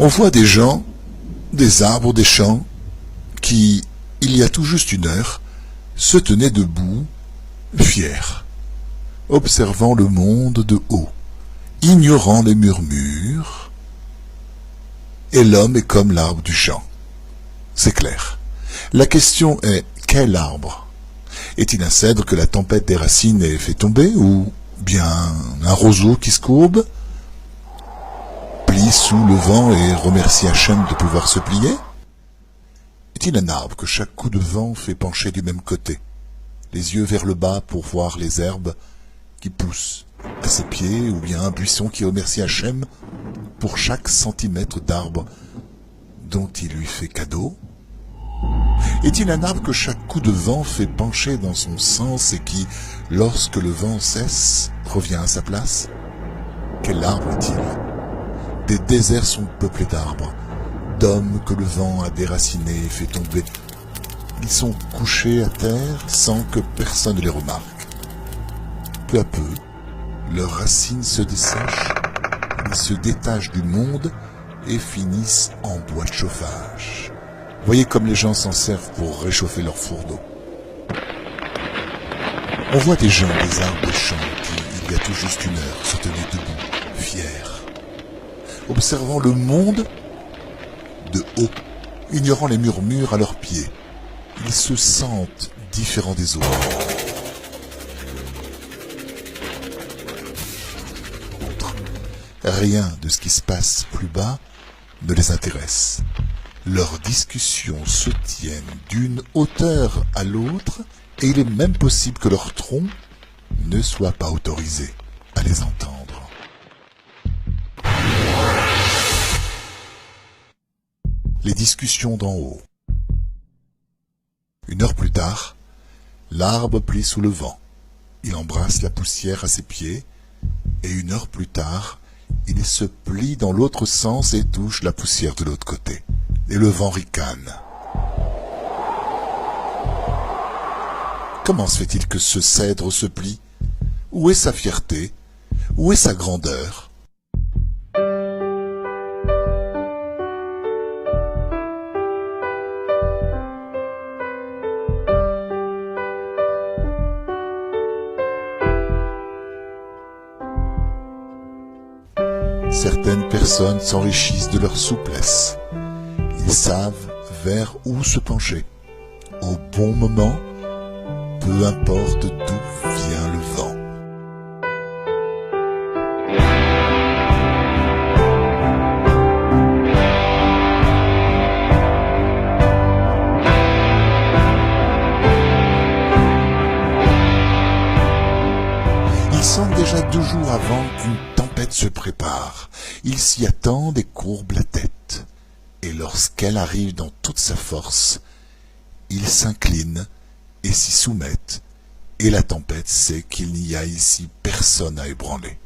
On voit des gens, des arbres, des champs, qui, il y a tout juste une heure, se tenaient debout, fiers, observant le monde de haut, ignorant les murmures, et l'homme est comme l'arbre du champ. C'est clair. La question est, quel arbre? Est-il un cèdre que la tempête déracine et fait tomber, ou bien un roseau qui se courbe, plie sous le vent et remercie Hachem de pouvoir se plier? Est-il un arbre que chaque coup de vent fait pencher du même côté, les yeux vers le bas pour voir les herbes qui poussent à ses pieds, ou bien un buisson qui remercie Hachem pour chaque centimètre d'arbre dont il lui fait cadeau? Est-il un arbre que chaque coup de vent fait pencher dans son sens et qui, lorsque le vent cesse, revient à sa place? Quel arbre est-il? Des déserts sont peuplés d'arbres, d'hommes que le vent a déracinés et fait tomber. Ils sont couchés à terre sans que personne ne les remarque. Peu à peu, leurs racines se dessèchent, ils se détachent du monde et finissent en bois de chauffage. Voyez comme les gens s'en servent pour réchauffer leur four d'eau. On voit des gens, des arbres, des champs qui, il y a tout juste une heure, se tenaient debout, fiers, observant le monde de haut, ignorant les murmures à leurs pieds. Ils se sentent différents des autres. Rien de ce qui se passe plus bas ne les intéresse. Leurs discussions se tiennent d'une hauteur à l'autre et il est même possible que leur tronc ne soit pas autorisé à les entendre. Les discussions d'en haut. Une heure plus tard, l'arbre plie sous le vent. Il embrasse la poussière à ses pieds et une heure plus tard, il se plie dans l'autre sens et touche la poussière de l'autre côté. Et le vent ricane. Comment se fait-il que ce cèdre se plie? Où est sa fierté? Où est sa grandeur? Certaines personnes s'enrichissent de leur souplesse. Ils savent vers où se pencher. Au bon moment, peu importe d'où vient le vent. Ils sentent déjà 2 jours avant qu'une tempête se prépare. Ils s'y attendent et courbent la tête. Et lorsqu'elle arrive dans toute sa force, ils s'inclinent et s'y soumettent, et la tempête sait qu'il n'y a ici personne à ébranler.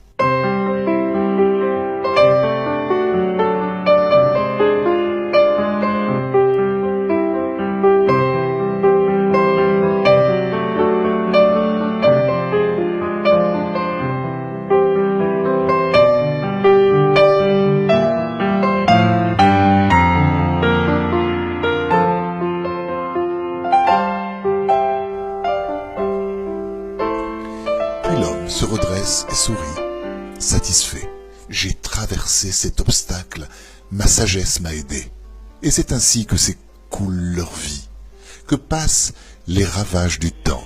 Se redresse et sourit, satisfait. J'ai traversé cet obstacle, ma sagesse m'a aidé. Et c'est ainsi que s'écoule leur vie, que passent les ravages du temps.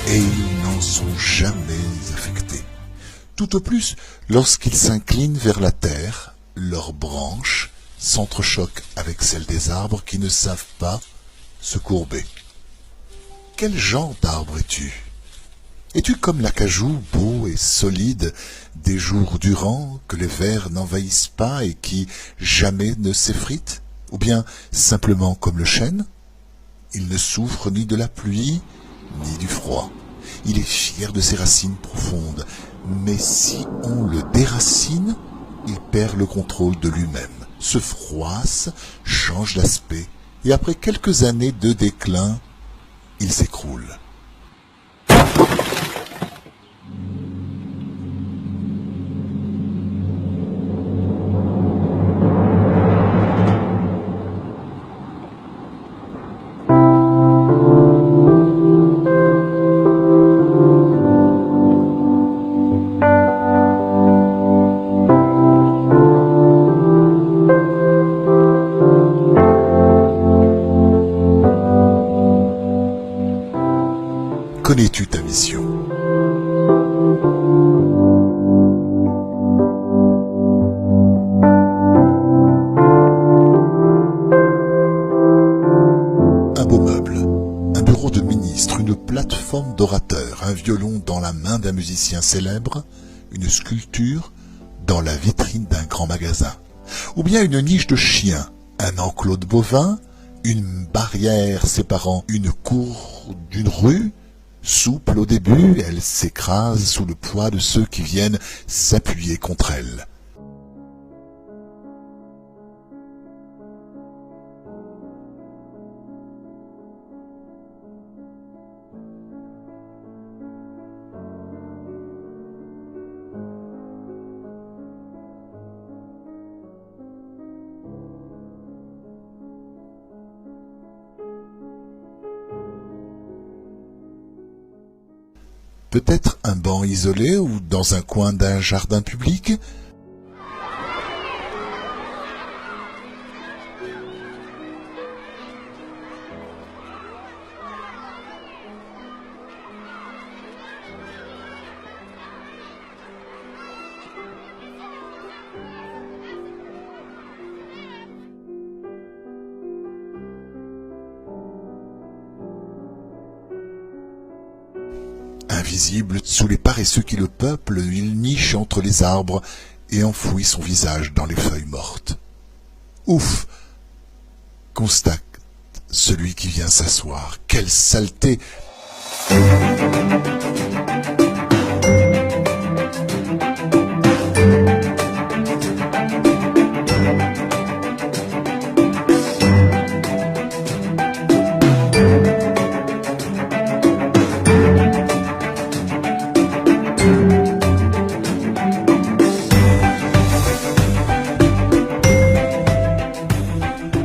Et ils n'en sont jamais affectés. Tout au plus, lorsqu'ils s'inclinent vers la terre, leurs branches s'entrechoquent avec celles des arbres qui ne savent pas se courber. Quel genre d'arbre es-tu? Es-tu comme l'acajou, beau et solide, des jours durant, que les vers n'envahissent pas et qui jamais ne s'effrite? Ou bien simplement comme le chêne? Il ne souffre ni de la pluie, ni du froid. Il est fier de ses racines profondes, mais si on le déracine, il perd le contrôle de lui-même, se froisse, change d'aspect, et après quelques années de déclin, il s'écroule. Connais-tu ta mission? Un beau meuble, un bureau de ministre, une plateforme d'orateur, un violon dans la main d'un musicien célèbre, une sculpture dans la vitrine d'un grand magasin, ou bien une niche de chien, un enclos de bovins, une barrière séparant une cour d'une rue. Souple au début, elle s'écrase sous le poids de ceux qui viennent s'appuyer contre elle. Peut-être un banc isolé ou dans un coin d'un jardin public. Invisible sous les paresseux qui le peuplent, il niche entre les arbres et enfouit son visage dans les feuilles mortes. Ouf! Constate celui qui vient s'asseoir. Quelle saleté!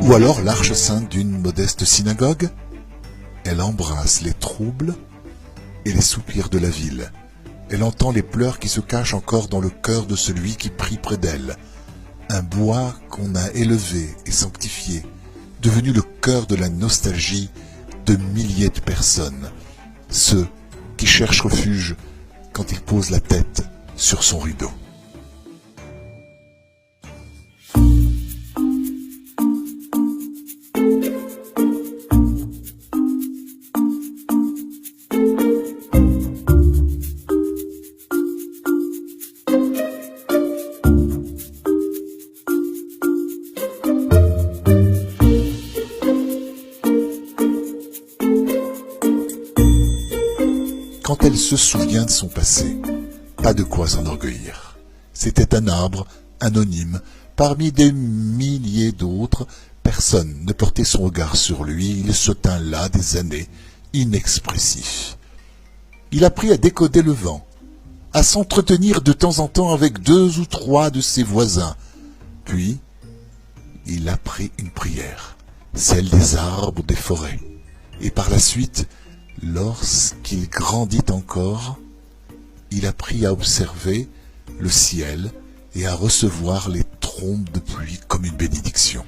Ou alors l'arche sainte d'une modeste synagogue. Elle embrasse les troubles et les soupirs de la ville. Elle entend les pleurs qui se cachent encore dans le cœur de celui qui prie près d'elle. Un bois qu'on a élevé et sanctifié, devenu le cœur de la nostalgie de milliers de personnes. Ceux qui cherchent refuge quand ils posent la tête sur son rideau. Quand elle se souvient de son passé, pas de quoi s'enorgueillir. C'était un arbre anonyme, parmi des milliers d'autres. Personne ne portait son regard sur lui, il se tint là des années, inexpressif. Il apprit à décoder le vent, à s'entretenir de temps en temps avec 2 ou 3 de ses voisins. Puis, il apprit une prière, celle des arbres des forêts. Et par la suite, lorsqu'il grandit encore, il apprit à observer le ciel et à recevoir les trombes de pluie comme une bénédiction.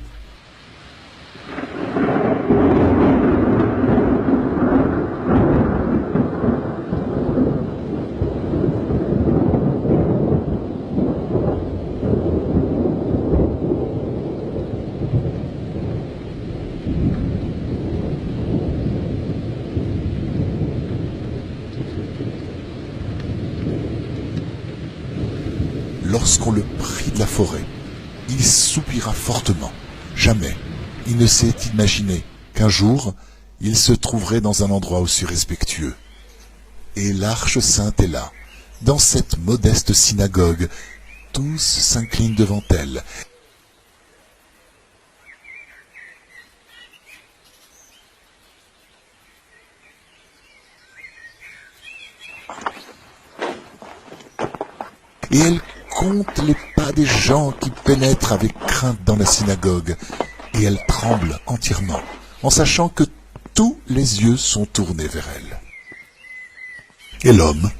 Lorsqu'on le prit de la forêt, il soupira fortement. Jamais il ne s'est imaginé qu'un jour, il se trouverait dans un endroit aussi respectueux. Et l'Arche sainte est là, dans cette modeste synagogue. Tous s'inclinent devant elle. Et elle compte les pas des gens qui pénètrent avec crainte dans la synagogue. Et elle tremble entièrement, en sachant que tous les yeux sont tournés vers elle. Et l'homme,